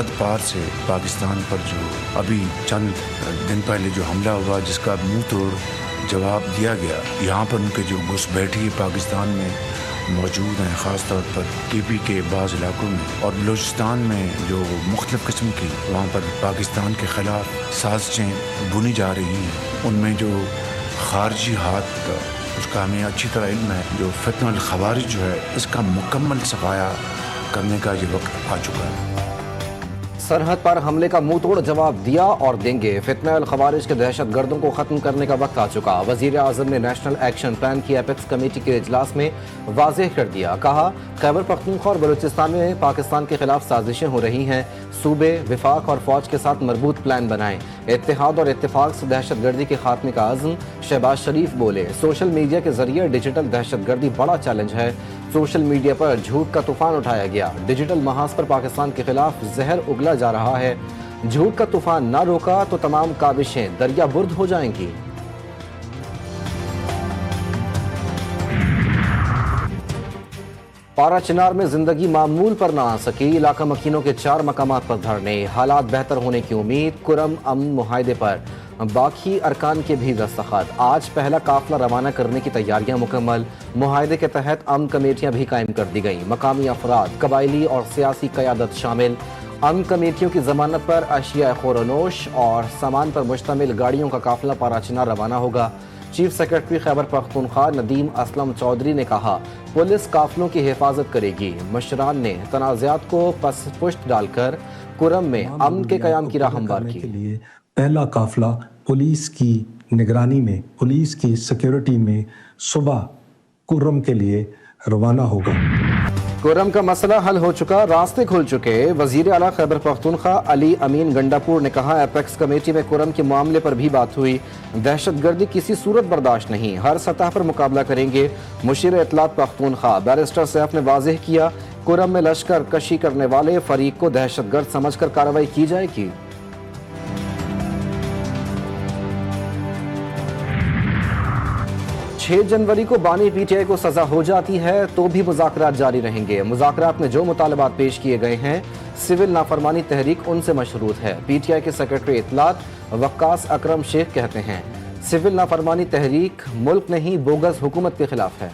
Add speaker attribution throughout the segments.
Speaker 1: سرحد پار سے پاکستان پر جو ابھی چند دن پہلے جو حملہ ہوا، جس کا منہ توڑ جواب دیا گیا، یہاں پر ان کے جو گھسپیٹھی پاکستان میں موجود ہیں، خاص طور پر کے پی کے بعض علاقوں میں اور بلوچستان میں جو مختلف قسم کی وہاں پر پاکستان کے خلاف سازشیں بنی جا رہی ہیں، ان میں جو خارجی ہاتھ کا اس کا ہمیں اچھی طرح علم ہے، جو فتنہ الخوارج جو ہے اس کا مکمل صفایا کرنے کا یہ وقت آ چکا ہے۔
Speaker 2: سرحد پر حملے کا منہ توڑ جواب دیا اور دیں گے، فتنہ الخوارج کے دہشت گردوں کو ختم کرنے کا وقت آ چکا۔ وزیر اعظم نے نیشنل ایکشن پلان کی ایپیکس کمیٹی کے اجلاس میں واضح کر دیا، کہا خیبر پختونخوا اور بلوچستان میں پاکستان کے خلاف سازشیں ہو رہی ہیں، صوبے، وفاق اور فوج کے ساتھ مربوط پلان بنائیں، اتحاد اور اتفاق سے دہشت گردی کے خاتمے کا عزم۔ شہباز شریف بولے، سوشل میڈیا کے ذریعے ڈیجیٹل دہشت گردی بڑا چیلنج ہے، سوشل میڈیا پر جھوٹ کا طوفان اٹھایا گیا، ڈیجیٹل محاذ پر پاکستان کے خلاف زہر اگلا جا رہا ہے، جھوٹ کا طوفان نہ روکا تو تمام کاوشیں دریا برد ہو جائیں گی۔ پارا چنار میں زندگی معمول پر نہ آ سکی، علاقہ مکینوں کے 4 مقامات پر دھرنے، حالات بہتر ہونے کی امید، کرم امن معاہدے پر باقی ارکان کے بھی دستخط، آج پہلا قافلہ روانہ کرنے کی تیاریاں مکمل، معاہدے کے تحت امن کمیٹیاں بھی قائم کر دی گئیں، مقامی افراد، قبائلی اور سیاسی قیادت شامل، امن کمیٹیوں کی ضمانت پر اشیاء خور و نوش اور سامان پر مشتمل گاڑیوں کا قافلہ پارا چنار روانہ ہوگا۔ چیف سیکرٹری خیبر پختونخوا ندیم اسلم چودھری نے کہا، پولیس قافلوں کی حفاظت کرے گی، مشران نے تنازعات کو پس پشت ڈال کر کرم میں امن کے قیام کی راہ ہموار کی۔
Speaker 3: پہلا قافلہ پولیس کی نگرانی میں، پولیس کی سیکیورٹی میں صبح کرم کے لیے روانہ ہوگا۔
Speaker 2: کرم کا مسئلہ حل ہو چکا، راستے کھل چکے، وزیر اعلیٰ خیبر پختونخوا علی امین گنڈاپور نے کہا، ایپیکس کمیٹی میں کرم کے معاملے پر بھی بات ہوئی، دہشت گردی کسی صورت برداشت نہیں، ہر سطح پر مقابلہ کریں گے۔ مشیر اطلاعات پختونخوا بیرسٹر سیف نے واضح کیا، کرم میں لشکر کشی کرنے والے فریق کو دہشت گرد سمجھ کر کارروائی کی جائے گی۔ چھ جنوری کو بانی پی ٹی آئی کو سزا ہو جاتی ہے تو بھی مذاکرات جاری رہیں گے، مذاکرات میں جو مطالبات پیش کیے گئے ہیں، سول نافرمانی تحریک ان سے مشروط ہے۔ پی ٹی آئی کے سیکرٹری اطلاعات وقاص اکرم شیخ کہتے ہیں، سول نافرمانی تحریک ملک نہیں بوگس حکومت کے خلاف ہے۔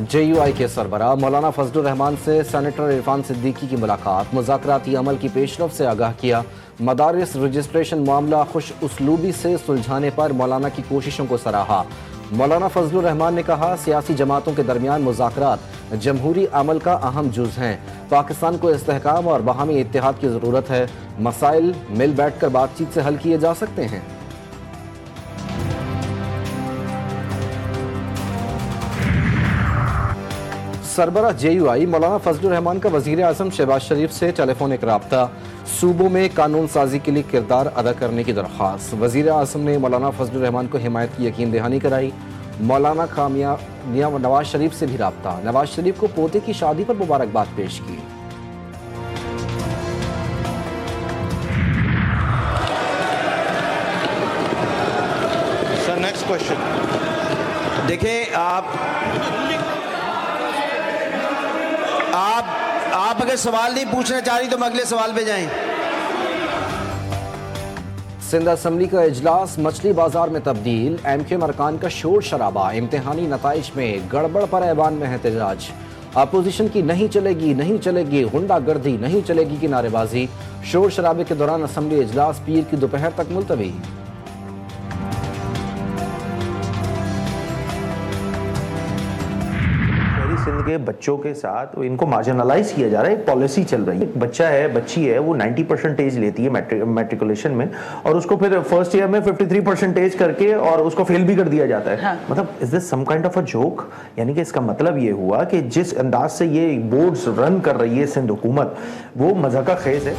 Speaker 2: جے یو آئی کے سربراہ مولانا فضل الرحمان سے سینیٹر عرفان صدیقی کی ملاقات، مذاکراتی عمل کی پیش رفت سے آگاہ کیا، مدارس رجسٹریشن معاملہ خوش اسلوبی سے سلجھانے پر مولانا کی کوششوں کو سراہا۔ مولانا فضل الرحمان نے کہا، سیاسی جماعتوں کے درمیان مذاکرات جمہوری عمل کا اہم جز ہیں، پاکستان کو استحکام اور باہمی اتحاد کی ضرورت ہے، مسائل مل بیٹھ کر بات چیت سے حل کیے جا سکتے ہیں۔ سربراہ جے یو آئی مولانا فضل الرحمان کا وزیر اعظم شہباز شریف سے ٹیلی فونک رابطہ، صوبوں میں قانون سازی کے لیے کردار ادا کرنے کی درخواست، وزیر اعظم نے مولانا فضل الرحمان کو حمایت کی یقین دہانی کرائی، مولانا نواز شریف سے بھی رابطہ، نواز شریف کو پوتے کی شادی پر مبارکباد پیش کی۔
Speaker 4: سر نیکسٹ کوشچن دیکھیں، آپ اگر سوال نہیں پوچھنا چاہ رہی تو ہم اگلے سوال پہ جائیں۔
Speaker 2: سندھ اسمبلی کا اجلاس مچھلی بازار میں تبدیل، ایم کیو ایم ارکان کا شور شرابہ، امتحانی نتائج میں گڑبڑ پر ایوان میں احتجاج، اپوزیشن کی نہیں چلے گی غنڈہ گردی نہیں چلے گی کی نعرے بازی، شور شرابے کے دوران اسمبلی اجلاس پیر کی دوپہر تک ملتوی۔
Speaker 5: سندھ کے بچوں کے ساتھ ان کو مارجنلائز کیا جا رہا ہے، ایک پالیسی چل رہی ہے، بچہ ہے بچی ہے وہ 90% لیتی ہے میٹریکولیشن میں، اور اس کو پھر فرسٹ ایئر میں 53% کر کے اور اس کو فیل بھی کر دیا جاتا ہے۔ مطلب is this some kind of a joke? یعنی کہ اس کا مطلب یہ ہوا کہ جس انداز سے یہ بورڈز رن کر رہی ہے سندھ حکومت، وہ مذاقہ خیز ہے۔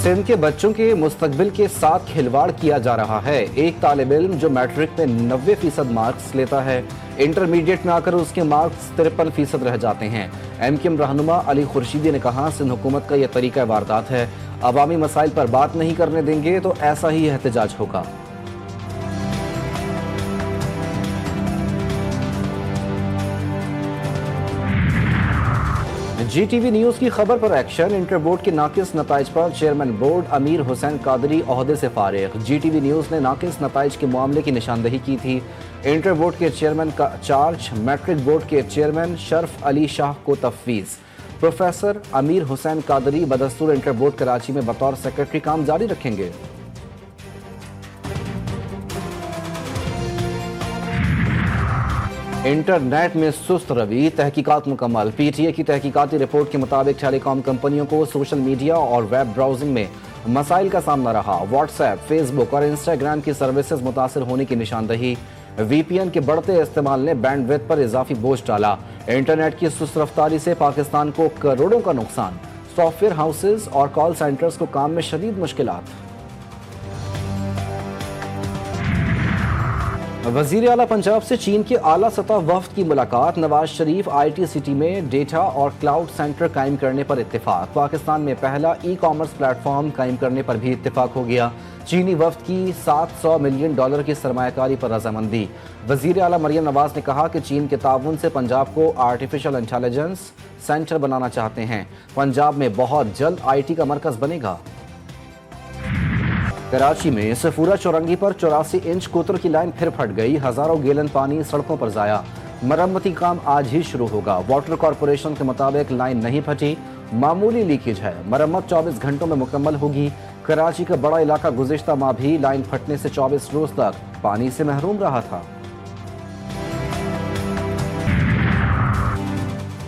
Speaker 2: سندھ کے بچوں کے مستقبل کے ساتھ کھلواڑ کیا جا رہا ہے، ایک طالب علم جو میٹرک میں 90% مارکس لیتا ہے، انٹرمیڈیٹ میں آ کر اس کے مارکس 53% رہ جاتے ہیں۔ ایم کیو ایم رہنما علی خورشیدی نے کہا، سندھ حکومت کا یہ طریقہ واردات ہے، عوامی مسائل پر بات نہیں کرنے دیں گے تو ایسا ہی احتجاج ہوگا۔ جی ٹی وی نیوز کی خبر پر ایکشن، انٹر بورڈ کے ناقص نتائج پر چیئرمین بورڈ امیر حسین قادری عہدے سے فارغ۔ جی ٹی وی نیوز نے ناقص نتائج کے معاملے کی نشاندہی کی تھی۔ انٹر بورڈ کے چیئرمین کا چارج میٹرک بورڈ کے چیئرمین شرف علی شاہ کو تفویض۔ پروفیسر امیر حسین قادری بدستور انٹر بورڈ کراچی میں بطور سیکرٹری کام جاری رکھیں گے۔ انٹرنیٹ میں سست روی، تحقیقات مکمل۔ پی ٹی اے کی تحقیقاتی رپورٹ کے مطابق ٹیلی کام کمپنیوں کو سوشل میڈیا اور ویب براؤزنگ میں مسائل کا سامنا رہا۔ واٹس ایپ، فیس بک اور انسٹاگرام کی سروسز متاثر ہونے کی نشاندہی۔ وی پی این کے بڑھتے استعمال نے بینڈ وڈتھ پر اضافی بوجھ ڈالا۔ انٹرنیٹ کی سست رفتاری سے پاکستان کو کروڑوں کا نقصان۔ سافٹ ویئر ہاؤسز اور کال سینٹرز کو کام میں شدید مشکلات۔ وزیر اعلیٰ پنجاب سے چین کے اعلیٰ سطح وفد کی ملاقات۔ Nawaz Sharif I T city میں ڈیٹا اور کلاؤڈ سینٹر قائم کرنے پر اتفاق۔ پاکستان میں پہلا ای کامرس پلیٹ فارم قائم کرنے پر بھی اتفاق ہو گیا۔ چینی وفد کی $700 ملین کی سرمایہ کاری پر رضامندی۔ وزیر اعلیٰ مریم نواز نے کہا کہ چین کے تعاون سے پنجاب کو آرٹیفیشل انٹیلیجنس سینٹر بنانا چاہتے ہیں۔ پنجاب میں بہت جلد آئی ٹی کا مرکز بنے گا۔ کراچی میں سفورہ چورنگی پر 84 انچ کوتر کی لائن پھر پھٹ گئی۔ ہزاروں گیلن پانی سڑکوں پر ضائع۔ مرمتی کام آج ہی شروع ہوگا۔ واٹر کارپوریشن کے مطابق لائن نہیں پھٹی، معمولی لیکیج ہے۔ مرمت 24 گھنٹوں میں مکمل ہوگی۔ کراچی کا بڑا علاقہ گزشتہ ماہ بھی لائن پھٹنے سے 24 روز تک پانی سے محروم رہا تھا۔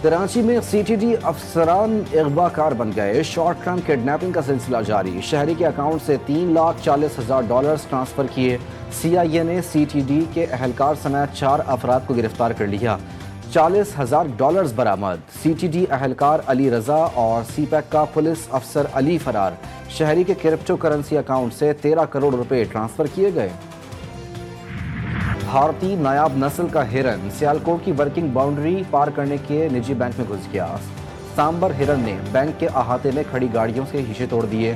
Speaker 2: کراچی میں سی ٹی ڈی افسران اغوا کار بن گئے۔ شارٹ ٹرم کڈنیپنگ کا سلسلہ جاری۔ شہری کے اکاؤنٹ سے $3,40,000 ٹرانسفر کیے۔ سی آئی اے نے سی ٹی ڈی کے اہلکار سمیت 4 افراد کو گرفتار کر لیا۔ $40,000 برآمد۔ سی ٹی ڈی اہلکار علی رضا اور سی پیک کا پولیس افسر علی فرار۔ شہری کے کرپٹو کرنسی اکاؤنٹ سے 13 کروڑ روپے ٹرانسفر کیے گئے۔ بھارتی نایاب نسل کا ہرن سیالکوٹ کی ورکنگ باؤنڈری پار کرنے کے نجی بینک میں گھس گیا۔ سامبر ہرن نے بینک کے احاطے میں کھڑی گاڑیوں سے شیشے توڑ دیے۔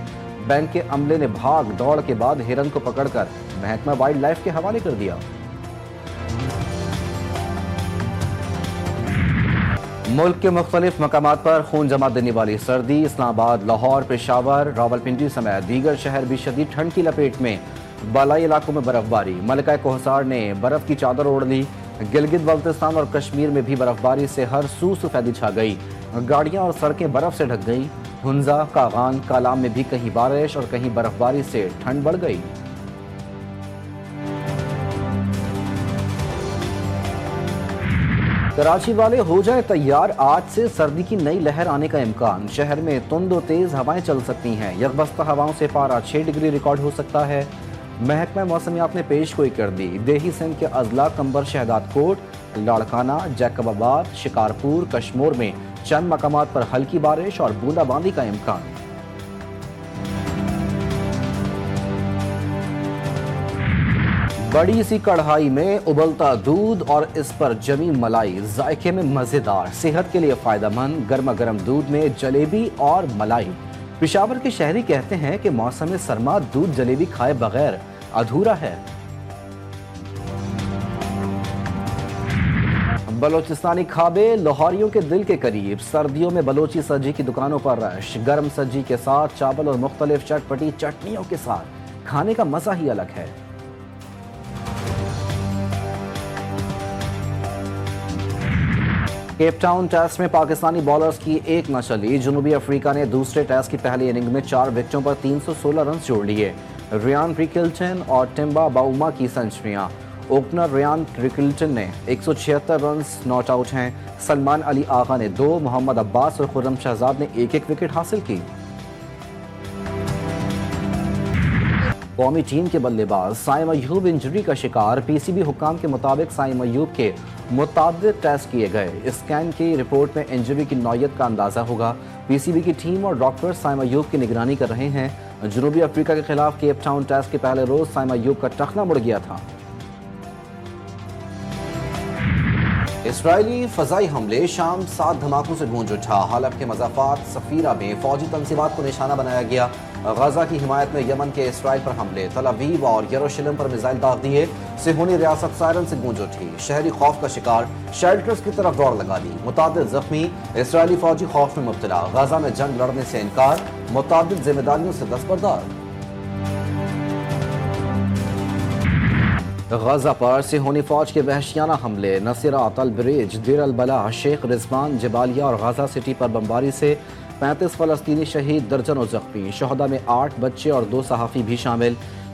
Speaker 2: بینک کے عملے نے بھاگ دوڑ کے بعد ہرن کو پکڑ کر محکمہ وائلڈ لائف کے حوالے کر دیا۔ ملک کے مختلف مقامات پر خون جما دینے والی سردی۔ اسلام آباد، لاہور، پشاور، راولپنڈی سمیت دیگر شہر بھی شدید ٹھنڈ کی لپیٹ میں۔ بالائی علاقوں میں برف باری۔ ملکہ کوہسار نے برف کی چادر اوڑھ لی۔ گلگت بلتستان اور کشمیر میں بھی برف باری سے ہر سو سفیدی چھا گئی۔ گاڑیاں اور سڑکیں برف سے ڈھک گئی۔ ہنزا، کاغان، کالام میں بھی کہیں بارش اور کہیں برف باری سے ٹھنڈ بڑھ گئی۔ کراچی والے ہو جائیں تیار، آج سے سردی کی نئی لہر آنے کا امکان۔ شہر میں تند و تیز ہوائیں چل سکتی ہیں۔ یکبستہ ہواؤں سے پارہ 6 ڈگری ریکارڈ ہو سکتا ہے۔ محکمہ موسمیات نے پیش گوئی کر دی۔ دیہی سندھ کے اضلاع کمبر شہداد کوٹ، لاڑکانہ، جیکب آباد، شکارپور، کشمور میں چند مقامات پر ہلکی بارش اور بوندا باندی کا امکان۔ بڑی سی کڑھائی میں ابلتا دودھ اور اس پر جمی ملائی، ذائقے میں مزیدار، صحت کے لیے فائدہ مند۔ گرما گرم دودھ میں جلیبی اور ملائی۔ پشاور کے شہری کہتے ہیں کہ موسم سرما دودھ جلیبی کھائے بغیر ادھورا ہے۔ بلوچستانی کھابے لاہوریوں کے دل کے قریب۔ سردیوں میں بلوچی سبزی کی دکانوں پر رش۔ گرم سبزی کے ساتھ چاول اور مختلف چٹپٹی چٹنیوں کے ساتھ کھانے کا مزہ ہی الگ ہے۔ کیپ ٹاؤن ٹیسٹ میں پاکستانی بالرز کی ایک نہ چلی۔ جنوبی افریقہ نے دوسرے ٹیسٹ کی پہلی اننگ میں 4 وکٹوں پر 316 رنز جوڑ لیے۔ ریان ریکلٹن اور ٹمبا باؤما کی سنچریاں۔ اوپنر ریان ریکلٹن نے 176 رنز ناٹ آؤٹ ہیں۔ سلمان علی آغا نے 2، محمد عباس اور خرم شہزاد نے 1-1 وکٹ حاصل کی۔ قومی ٹیم کے بلے باز سائم ایوب انجری کا شکار۔ پی سی بی حکام کے مطابق سائم ایوب کے متعدد ٹیسٹ کیے گئے۔ اسکین کی رپورٹ میں انجری کی نوعیت کا اندازہ ہوگا۔ پی سی بی کی ٹیم اور ڈاکٹر سائم ایوب کی نگرانی کر رہے ہیں۔ جنوبی افریقہ کے خلاف کیپ ٹاؤن ٹیسٹ کے پہلے روز سائم ایوب کا ٹخنا مڑ گیا تھا۔ اسرائیلی فضائی حملے، شام 7 دھماکوں سے گونج اٹھا۔ حلب کے مضافات سفیرہ میں فوجی تنصیبات کو نشانہ بنایا گیا۔ غزہ کی حمایت میں یمن کے اسرائیل پر حملے، تل ابیب اور یروشلم پر میزائل داغ دیے۔ صہیونی ریاست سائرن سے گونج اٹھی، شہری خوف کا شکار شیلٹرز کی طرف دوڑ لگا دی، متعدد زخمی، اسرائیلی فوجی خوف میں مبتلا، غزہ میں جنگ لڑنے سے انکار، متعدد ذمہ داریوں سے دستبردار۔ غزہ پر صہیونی فوج کے وحشیانہ حملے، نصیرات، البریج، دیر البلح، شیخ رضوان، جبالیہ اور غزہ سٹی پر بمباری سے 35 فلسطینی شہید، درجنوں زخمی، شہداء میں 8 بچے اور 2 صحافی بھی شامل۔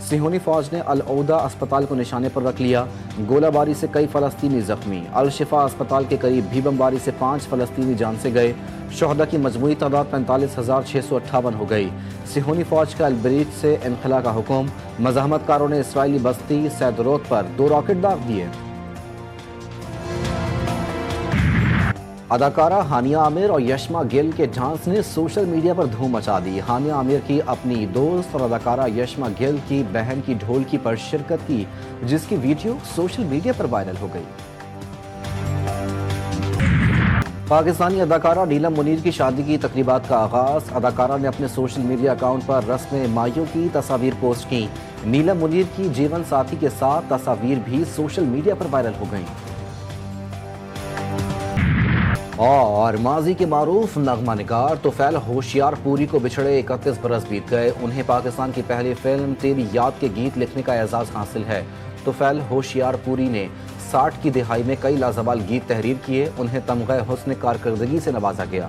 Speaker 2: صہیونی فوج نے العودہ اسپتال کو نشانے پر رکھ لیا، گولہ باری سے کئی فلسطینی زخمی، الشفا اسپتال کے قریب بھی بمباری سے 5 فلسطینی جان سے گئے، شہداء کی مجموعی تعداد 45,658 ہو گئی۔ صہیونی فوج کا البریج سے انخلا کا حکم، مزاحمت کاروں نے اسرائیلی بستی سیدروت پر 2 راکٹ داغ دیے۔ اداکارہ ہانیہ عامر اور یشما گل کے ڈانس نے سوشل میڈیا پر دھوم مچا دی۔ ہانیہ عامر کی اپنی دوست اور اداکارہ یشما گل کی بہن کی ڈھولکی پر شرکت کی، جس کی ویڈیو سوشل میڈیا پر وائرل ہو گئی۔ پاکستانی اداکارہ نیلم منیر کی شادی کی تقریبات کا آغاز، اداکارہ نے اپنے سوشل میڈیا اکاؤنٹ پر رسم مائیوں کی تصاویر پوسٹ کی۔ نیلم منیر کی جیون ساتھی کے ساتھ تصاویر بھی سوشل میڈیا پر وائرل ہو گئیں۔ اور ماضی کے معروف نغمہ نگار توفیل ہوشیار پوری کو بچھڑے 31 برس بیت گئے، انہیں پاکستان کی پہلی فلم تیری یاد کے گیت لکھنے کا اعزاز حاصل ہے۔ توفیل ہوشیار پوری نے 60 کی دہائی میں کئی لازوال گیت تحریر کیے، انہیں تمغہ حسن کارکردگی سے نوازا گیا۔